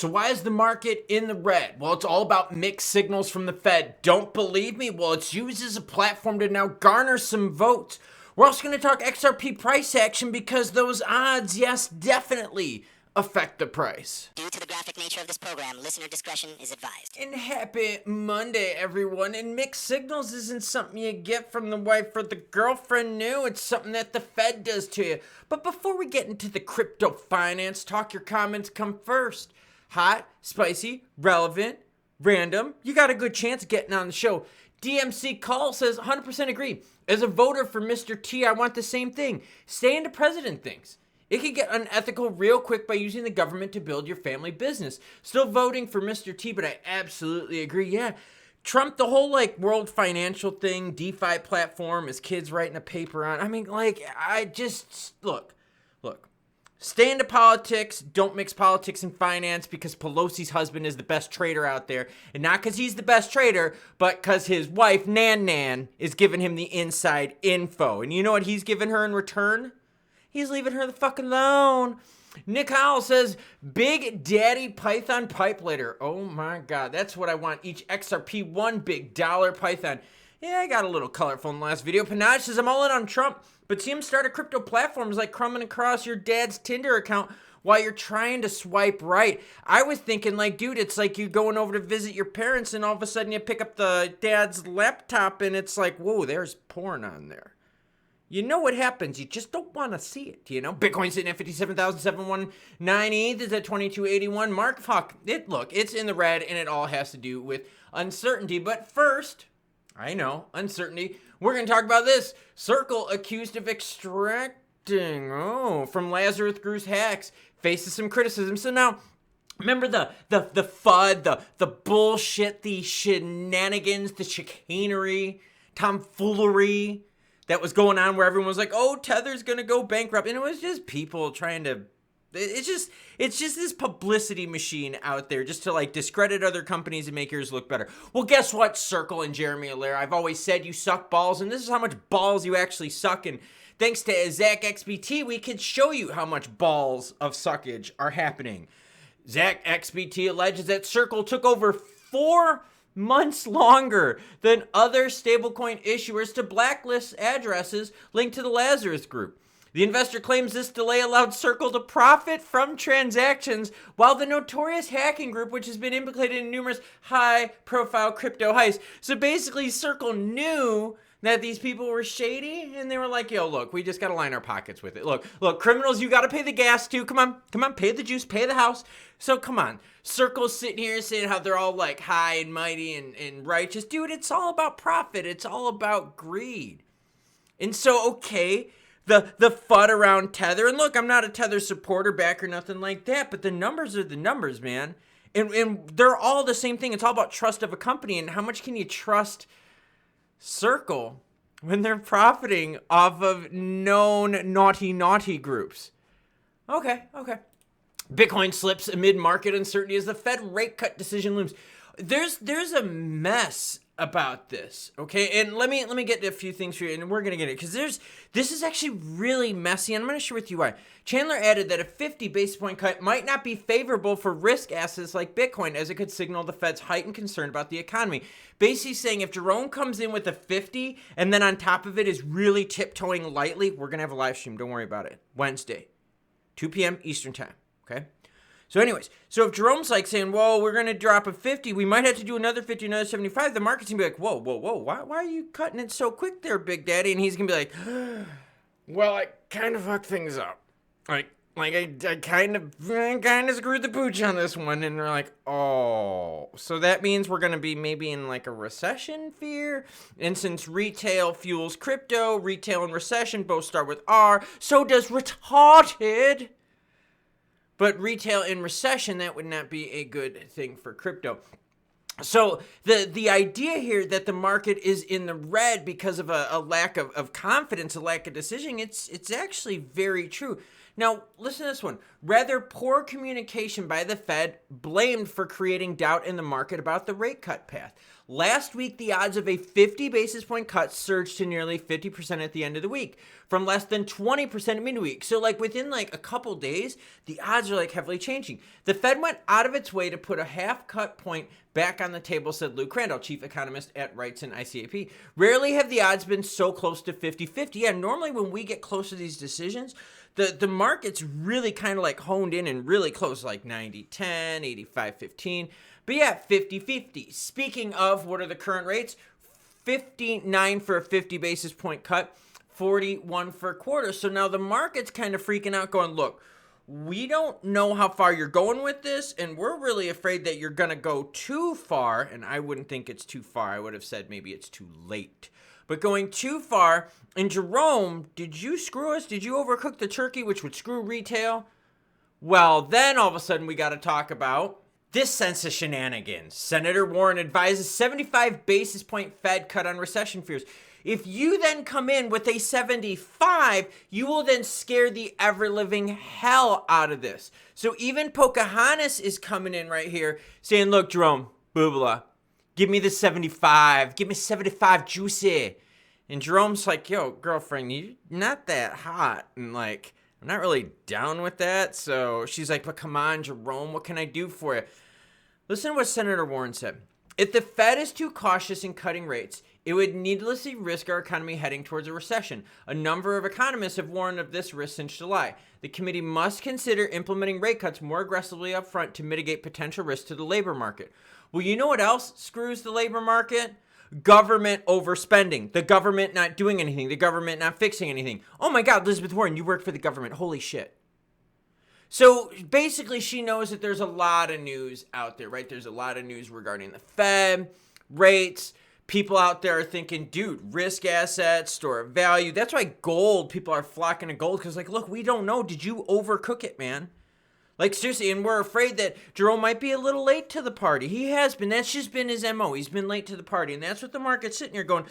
So why is the market in the red? Well, it's all about mixed signals from the Fed. Don't believe me? Well, it's used as a platform to now garner some votes. We're also going to talk XRP price action because those odds, yes, definitely affect the price. Due to the graphic nature of this program, listener discretion is advised. And happy Monday, everyone. And mixed signals isn't something you get from the wife or the girlfriend new. It's something that the Fed does to you. But before we get into the crypto finance talk, your comments come first. Hot, spicy, relevant, random. You got a good chance of getting on the show. DMC Call says 100% agree. As a voter for Mr. T, I want the same thing. Stay into president things. It can get unethical real quick by using the government to build your family business. Still voting for Mr. T, but I absolutely agree. Yeah, Trump, the whole world financial thing, DeFi platform, his kids writing a paper on. I mean, I just, look. Stay into politics. Don't mix politics and finance because Pelosi's husband is the best trader out there. And not because he's the best trader, but because his wife, Nan, is giving him the inside info. And you know what he's giving her in return? He's leaving her the fuck alone. Nick Howell says, Big Daddy Python pipe later. Oh my God, that's what I want. Each XRP, $1 big Python. Yeah, I got a little colorful in the last video. Panaj says, I'm all in on Trump, but see him start a crypto platforms like crumbing across your dad's Tinder account while you're trying to swipe right. I was thinking dude, it's like you going over to visit your parents and all of a sudden you pick up the dad's laptop and it's like, whoa, there's porn on there. You know what happens. You just don't want to see it, you know? Bitcoin's sitting at 57,719. ETH is at 2281. Mark, fuck, it's in the red and it all has to do with uncertainty. But first, I know, uncertainty. We're going to talk about this. Circle accused of extracting, from Lazarus Group's hacks, faces some criticism. So now, remember the FUD, the bullshit, the shenanigans, the chicanery, tomfoolery that was going on where everyone was like, oh, Tether's going to go bankrupt. And it was just people trying to, it's just this publicity machine out there just to discredit other companies and make yours look better. Well, guess what, Circle and Jeremy Allaire? I've always said you suck balls, and this is how much balls you actually suck. And thanks to Zach XBT, we can show you how much balls of suckage are happening. Zach XBT alleges that Circle took over 4 months longer than other stablecoin issuers to blacklist addresses linked to the Lazarus Group. The investor claims this delay allowed Circle to profit from transactions, while the notorious hacking group, which has been implicated in numerous high-profile crypto heists. So basically, Circle knew that these people were shady, and they were like, yo, look, we just got to line our pockets with it. Look, criminals, you got to pay the gas, too. Come on, pay the juice, pay the house. So come on. Circle's sitting here saying how they're all high and mighty and righteous. Dude, it's all about profit. It's all about greed. And so, okay, the FUD around Tether, and look, I'm not a Tether supporter, back or nothing like that, but the numbers are the numbers, man. And they're all the same thing. It's all about trust of a company, and how much can you trust Circle when they're profiting off of known naughty groups? Okay. Bitcoin slips amid market uncertainty as the Fed rate cut decision looms. There's a mess about this, okay? And let me get to a few things for you, and we're gonna get it because this is actually really messy, and I'm gonna share with you why. Chandler added that a 50 basis point cut might not be favorable for risk assets like Bitcoin, as it could signal the Fed's heightened concern about the economy. Basically saying if Jerome comes in with a 50 and then on top of it is really tiptoeing lightly, we're gonna have a live stream. Don't worry about it. Wednesday, 2 p.m. Eastern time. Okay. So anyways, so if Jerome's saying, whoa, we're going to drop a 50, we might have to do another 50, another 75, the market's going to be like, whoa, why are you cutting it so quick there, Big Daddy? And he's going to be like, well, I kind of fucked things up. I kind of screwed the pooch on this one. And they're like, oh, so that means we're going to be maybe in a recession fear. And since retail fuels crypto, retail and recession both start with R, so does retarded. But retail in recession, that would not be a good thing for crypto. So the idea here that the market is in the red because of a lack of confidence, a lack of decision, it's actually very true. Now, listen to this one. Rather poor communication by the Fed blamed for creating doubt in the market about the rate cut path. Last week, the odds of a 50 basis point cut surged to nearly 50% at the end of the week, from less than 20% midweek. So like within like a couple days, the odds are like heavily changing. The Fed went out of its way to put a half cut point back on the table, said Lou Crandall, chief economist at Wrights and ICAP. Rarely have the odds been so close to 50-50. Yeah, normally when we get close to these decisions, the market's really kind of like honed in and really close, like 90-10, 85-15. But yeah, 50-50. Speaking of, what are the current rates? 59 for a 50 basis point cut, 41 for a quarter. So now the market's kind of freaking out going, look, we don't know how far you're going with this, and we're really afraid that you're going to go too far. And I wouldn't think it's too far. I would have said maybe it's too late. But going too far. And Jerome, did you screw us? Did you overcook the turkey, which would screw retail? Well, then all of a sudden we got to talk about this sense of shenanigans. Senator Warren advises 75 basis point Fed cut on recession fears. If you then come in with a 75, you will then scare the ever-living hell out of this. So even Pocahontas is coming in right here saying, look, Jerome, boobala, give me the 75. Give me 75 juicy. And Jerome's like, yo, girlfriend, you're not that hot. And like, I'm not really down with that. So she's like, but come on, Jerome, what can I do for you? Listen to what Senator Warren said. If the Fed is too cautious in cutting rates, it would needlessly risk our economy heading towards a recession. A number of economists have warned of this risk since July. The committee must consider implementing rate cuts more aggressively up front to mitigate potential risks to the labor market. Well, you know what else screws the labor market? Government overspending. The government not doing anything. The government not fixing anything. Oh my God, Elizabeth Warren, you work for the government. Holy shit. So basically, she knows that there's a lot of news out there, right? There's a lot of news regarding the Fed, rates. People out there are thinking, dude, risk assets, store of value. That's why gold, people are flocking to gold because, like, look, we don't know. Did you overcook it, man? Like, seriously, and we're afraid that Jerome might be a little late to the party. He has been. That's just been his MO. He's been late to the party, and that's what the market's sitting here going,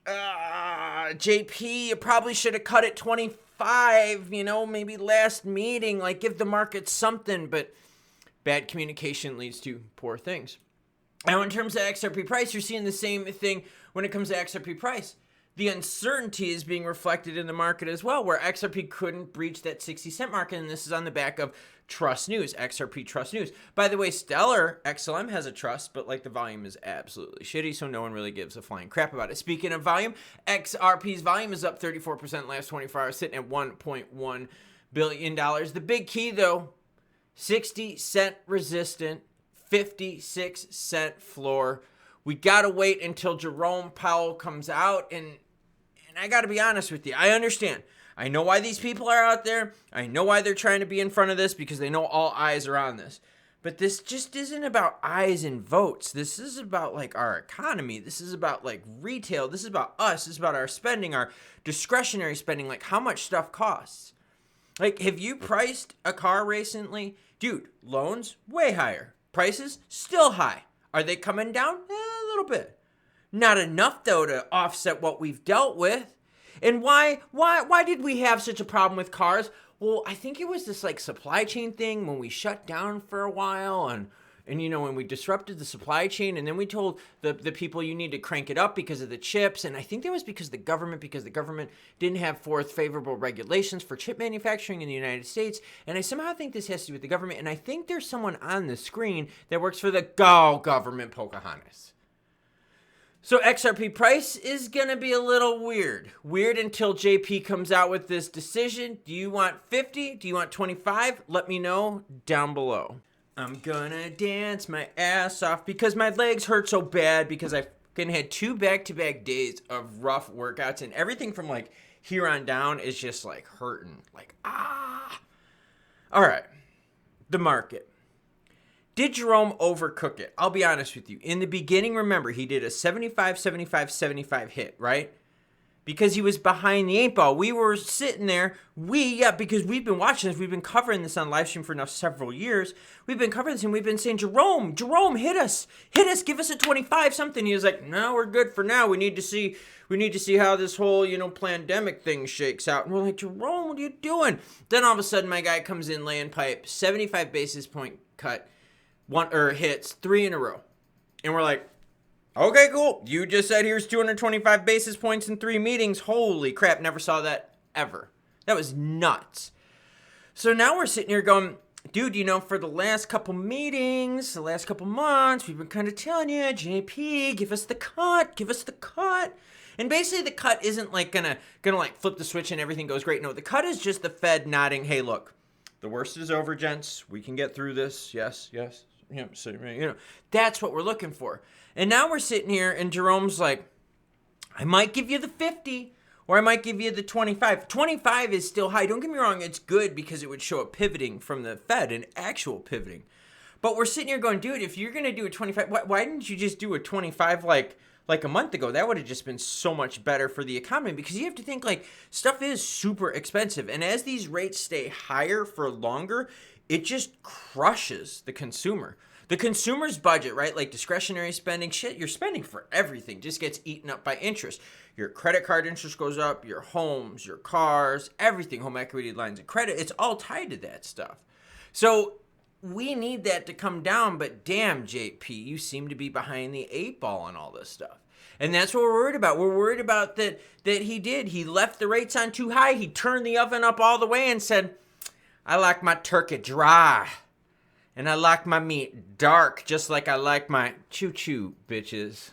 JP, you probably should have cut it 25, maybe last meeting, like give the market something, but bad communication leads to poor things. Now, in terms of XRP price, you're seeing the same thing when it comes to XRP price. The uncertainty is being reflected in the market as well, where XRP couldn't breach that 60-cent market, and this is on the back of Trust News, XRP Trust News. By the way, Stellar XLM has a trust, but like the volume is absolutely shitty, so no one really gives a flying crap about it. Speaking of volume, XRP's volume is up 34% last 24 hours, sitting at $1.1 billion. The big key, though, 60-cent resistant, 56-cent floor. We got to wait until Jerome Powell comes out, and I got to be honest with you. I understand. I know why these people are out there. I know why they're trying to be in front of this, because they know all eyes are on this. But this just isn't about eyes and votes. This is about, like, our economy. This is about, like, retail. This is about us. This is about our spending, our discretionary spending, like how much stuff costs. Like, have you priced a car recently? Dude, loans, way higher. Prices, still high. Are they coming down? A little bit. Not enough, though, to offset what we've dealt with. And why did we have such a problem with cars? Well, I think it was this like supply chain thing when we shut down for a while and when we disrupted the supply chain, and then we told the people you need to crank it up because of the chips. And I think that was because the government didn't have forth favorable regulations for chip manufacturing in the United States. And I somehow think this has to do with the government. And I think there's someone on the screen that works for the government, Pocahontas. So XRP price is going to be a little weird. Weird until JP comes out with this decision. Do you want 50? Do you want 25? Let me know down below. I'm gonna dance my ass off because my legs hurt so bad because I fucking had 2 back-to-back days of rough workouts, and everything from like here on down is just like hurting. Like, All right, the market. Did Jerome overcook it? I'll be honest with you. In the beginning, remember, he did a 75, 75, 75 hit, right? Because he was behind the 8 ball. We were sitting there. Because we've been watching this. We've been covering this on live stream for now several years. We've been covering this, and we've been saying, Jerome, hit us. Give us a 25 something. He was like, no, we're good for now. We need to see how this whole, pandemic thing shakes out. And we're like, Jerome, what are you doing? Then all of a sudden, my guy comes in laying pipe, 75 basis point cut. Hits 3 in a row. And we're like, Okay, cool. You just said here's 225 basis points in 3 meetings. Holy crap, never saw that ever. That was nuts. So now we're sitting here going, dude, for the last couple meetings, the last couple months, we've been kind of telling you, JP, give us the cut. And basically the cut isn't like gonna like flip the switch and everything goes great. No, the cut is just the Fed nodding, hey, look, the worst is over, gents. We can get through this. Yes. Yeah, so, that's what we're looking for. And now we're sitting here and Jerome's like, I might give you the 50 or I might give you the 25. 25 is still high. Don't get me wrong. It's good because it would show a pivoting from the Fed, an actual pivoting. But we're sitting here going, dude, if you're going to do a 25, why didn't you just do a 25 like a month ago? That would have just been so much better for the economy, because you have to think, like, stuff is super expensive. And as these rates stay higher for longer, it just crushes the consumer. The consumer's budget, right? Like discretionary spending, shit, you're spending for everything just gets eaten up by interest. Your credit card interest goes up, your homes, your cars, everything, home equity lines of credit, it's all tied to that stuff. So we need that to come down, but damn, JP, you seem to be behind the 8 ball on all this stuff. And that's what we're worried about. We're worried about that he left the rates on too high. He turned the oven up all the way and said, I like my turkey dry. And I like my meat dark, just like I like my choo-choo, bitches.